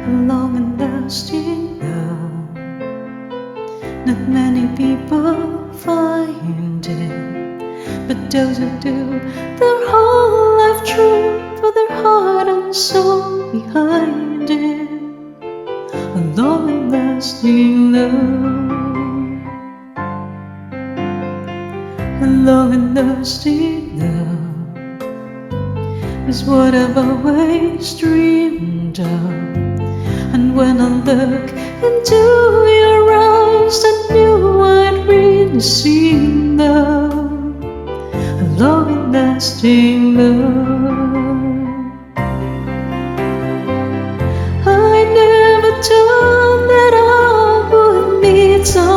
a long and lasting love. Not many people find it, but those who do, their whole life true, for their heart and soul behind it. A long and lasting love, a long and lasting love is what I've always dreamed of. And when I look into your eyes, I knew I'd really seen love, a long and lasting love. I never thought that I would meet someone